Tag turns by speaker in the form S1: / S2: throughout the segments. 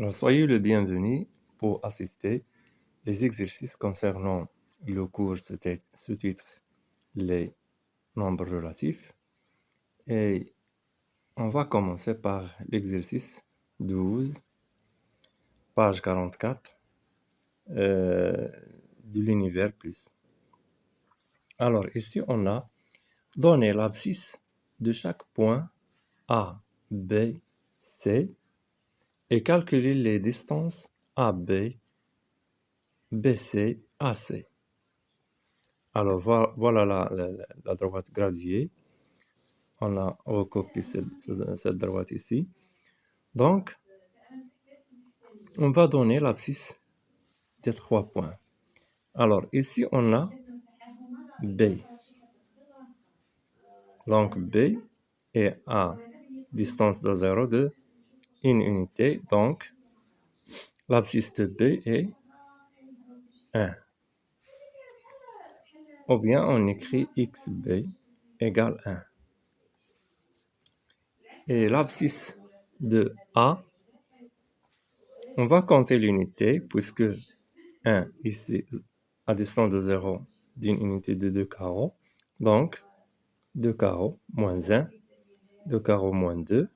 S1: Alors, soyez le bienvenu pour assister les exercices concernant le cours sous-titre les nombres relatifs. Et on va commencer par l'exercice 12, page 44 de l'univers plus. Alors, ici, on a donné l'abscisse de chaque point A, B, C et calculer les distances AB, BC, AC. Alors, voilà la droite graduée. On a recopié cette droite ici. Donc, on va donner l'abscisse des 3 points. Alors, ici, on a B. Donc, B est à distance de 0 de une unité. Donc, l'abscisse de B est 1. Ou bien, on écrit XB égale 1. Et l'abscisse de A, on va compter l'unité, puisque 1, ici, à distance de 0 d'une unité de 2 carreaux. Donc, 2 carreaux moins 1, 2 carreaux moins 2.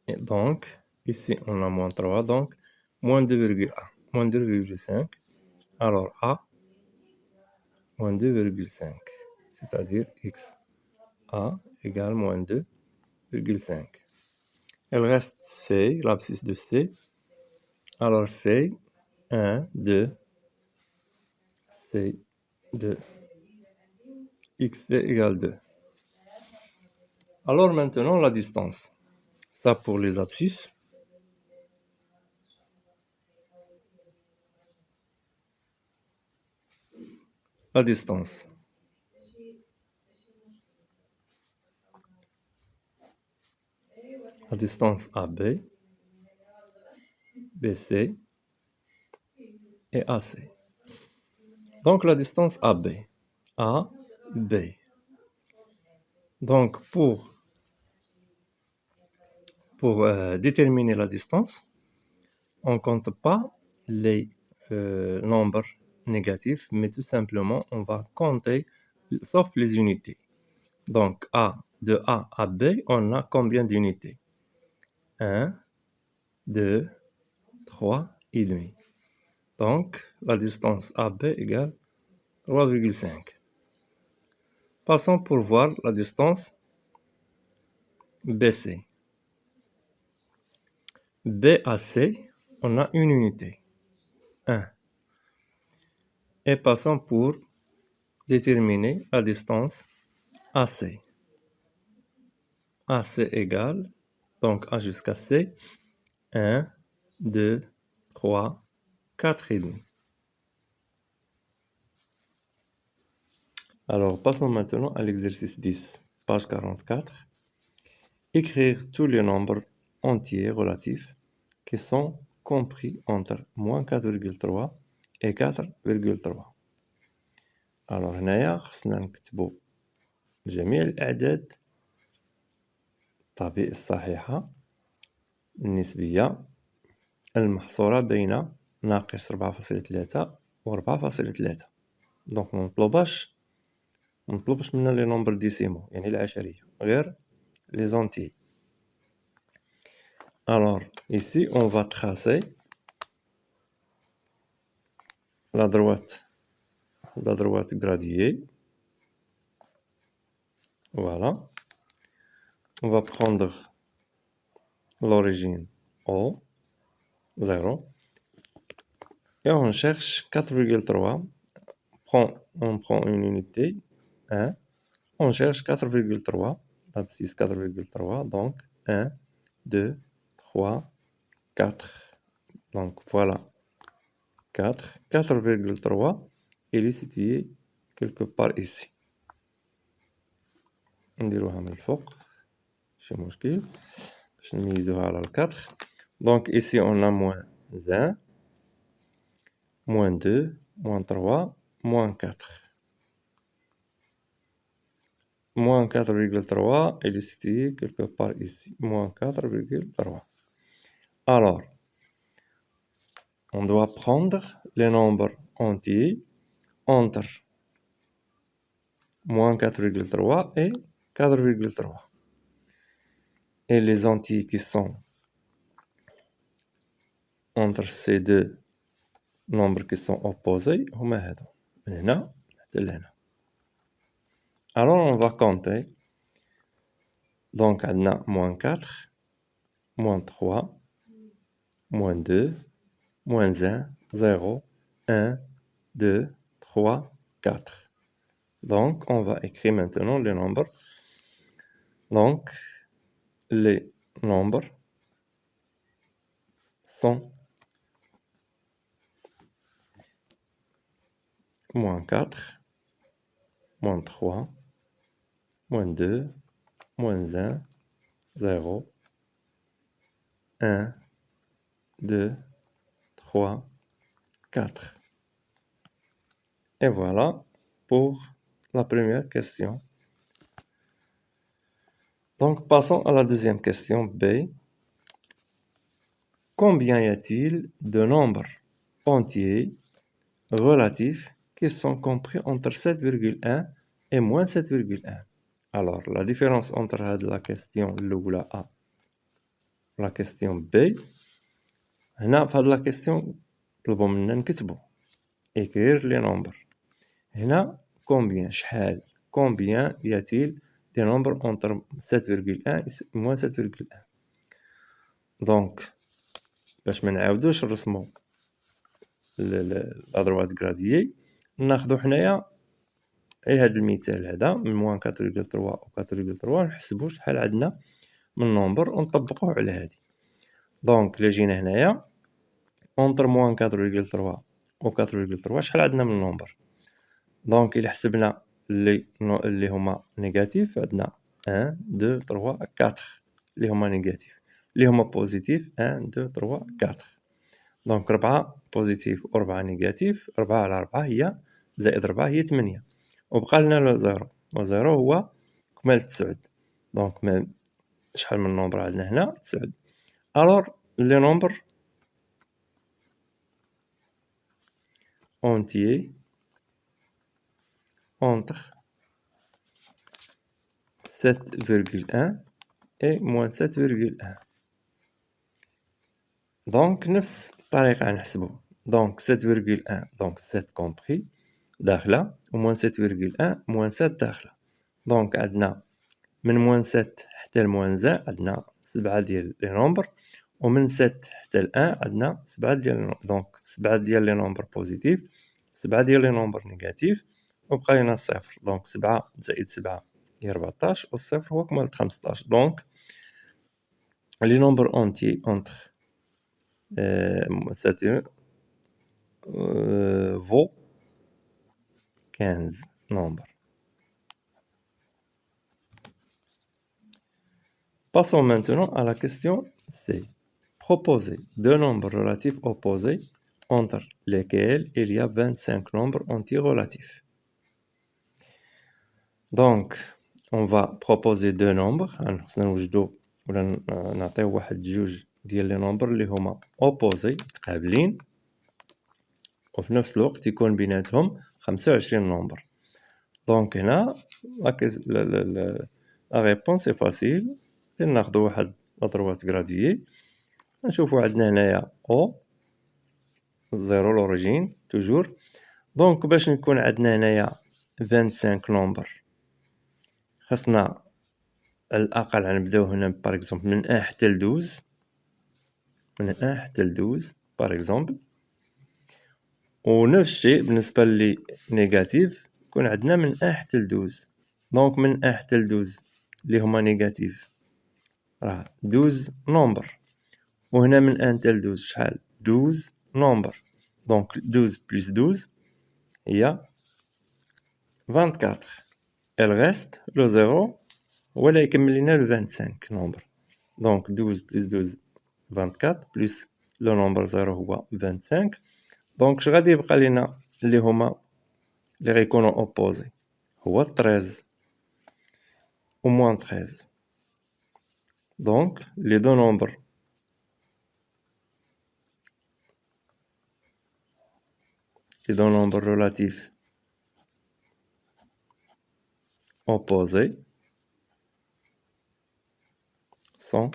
S1: Et donc, ici, on a moins 3, donc moins 2,1, moins 2,5. Alors, A, moins 2,5, c'est-à-dire X. A égale moins 2,5. Il reste C, l'abscisse de C. Alors, C, 1, 2, C, 2. XC égale 2. Alors, maintenant, la distance. Ça pour les abscisses. La distance. La distance AB, BC et AC. Donc, la distance AB. AB. Donc, pour déterminer la distance, on ne compte pas les nombres négatifs, mais tout simplement, on va compter, sauf les unités. Donc, de A à B, on a combien d'unités? 1, 2, 3 et demi. Donc, la distance AB égale 3,5. Passons pour voir la distance BC. B à C, on a une unité, 1. Et passons pour déterminer la distance AC. AC égale, donc A jusqu'à C, 1, 2, 3, 4 et demi. Alors, passons maintenant à l'exercice 10, page 44. Écrire tous les nombres entiers relatifs qui sont compris entre moins 4,3 et 4,3. Alors, هنايا خصنا نكتبو جميع الأعداد الصحيحة النسبية المحصورة بين ناقص 4.3 و 4.3. دونك منطلبش منا لي نومبر ديسيمو يعني العشرية غير les entiers. Alors, ici, on va tracer la droite graduée. Voilà. On va prendre l'origine O, 0. Et on cherche 4,3. On prend une unité, 1. On cherche 4,3. L'abscisse 4,3. Donc, 1, 2, 3, 4. Donc, voilà. 4,3. Il est situé quelque part ici. نديروها من الفوق ماشي مشكل باش نميزوها على 4. Donc ici on a moins 1, moins 2, moins 3, moins 4. moins 4,3 et le situé quelque part ici, moins 4,3. Alors, on doit prendre les nombres entiers entre moins 4,3 et 4,3. Et les entiers qui sont entre ces deux nombres qui sont opposés, هما هادو من هنا حتى لهنا. Alors on va compter. Donc on a moins 4, moins 3, moins 2, moins 1, 0, 1, 2, 3, 4. Donc on va écrire maintenant les nombres. Donc les nombres sont moins 4, moins 3, moins 2, moins 1, 0, 1, 2, 3, 4. Et voilà pour la première question. Donc passons à la deuxième question B. Combien y a-t-il de nombres entiers relatifs qui sont compris entre 7,1 et moins 7,1? Alors, la différence entre la question الأولى A et la question B, هنا في la question طلبوا منا نكتبوا écrire les nombres. هنا combien شحال combien y a-t-il des nombres entre 7,1 et moins 7,1. Donc باش ما نعاودوش نرسمو لا droite graduée ناخدو حنايا غير هاد المثال هذا من موان 4,3 و 4,3 نحسبو شحال عندنا من نومبر ونطبقوه على هادي. دونك الا جينا هنايا اونتر موان 4,3 و 4,3 شحال عندنا من نومبر. دونك الا حسبنا اللي هما نيجاتيف عندنا 1 2 3 4 اللي هما نيجاتيف، اللي هما بوزيتيف 1 2 3 4. دونك 4 بوزيتيف و 4 نيجاتيف، 4 على 4 هي زائد 4 هي 8، وبقى لنا لو زيرو، و زيرو هو كمال 9. دونك شحال من نومبر عندنا هنا 9. الوغ لي نومبر entiers entre 7,1 et moins 7,1. دونك نفس الطريقة نحسبو. دونك 7,1 دونك 7 كومبري داخلة، و moins 7,1 moins 7 داخلة. دونك عندنا من moins 7 حتى ل moins 1 عندنا 7 ديال لي نومبر، ومن 7 حتى ل 1 عندنا 7 ديال لي نومبر. دونك 7 ديال لي نومبر بوزيتيف، 7 ديال لي نومبر نيجاتيف، وبقى لنا الصفر. دونك 7 زائد 7 هي 14، والصفر هو كمال 15. دونك لي نومبر اونتي اونتر 7 vaut 15 nombres. Passons maintenant à la question C. Proposez deux nombres relatifs opposés entre lesquels il y a 25 nombres entiers relatifs. Donc, on va proposer deux nombres. نوجدوا ولا نعطيو واحد جوج ديال لي نومبر اللي هما opposés متقابلين، وفي نفس الوقت يكون بيناتهم 25 نومبر. دونك هنا لا ريبونس سي فاسيل. ناخدو واحد لا دروات غراديي، نشوفو عندنا هنايا او زيرو لوريجين توجور. دونك باش نكون عندنا هنايا 25 نومبر خاصنا على الاقل غنبداو هنا باغ اكزومبل من 1 حتى ل 12، من 1 حتى ل 12 باغ اكزومبل. ونفس الشيء بالنسبه لي نيجاتيف يكون عندنا من 1 حتى ل 12. دونك من 1 حتى ل 12 اللي هما نيجاتيف راه 12 نومبر، وهنا من 1 حتى ل 12 شحال 12 نومبر. دونك 12 بلس 12 هي 24. الغيست لو زيرو هو اللي يكمل لنا ل 25 نومبر. دونك 12 بلس 12 24 بلس لو نومبر زيرو هو 25. دونك اش غادي يبقى لنا اللي هما اللي غيكونوا اوبوزي هو 13. au moins 13. Donc, les deux nombres relatifs opposés sont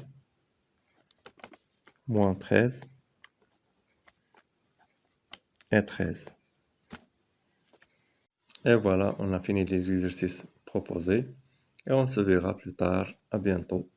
S1: moins 13 et 13. Et voilà, on a fini les exercices proposés et on se verra plus tard. À bientôt.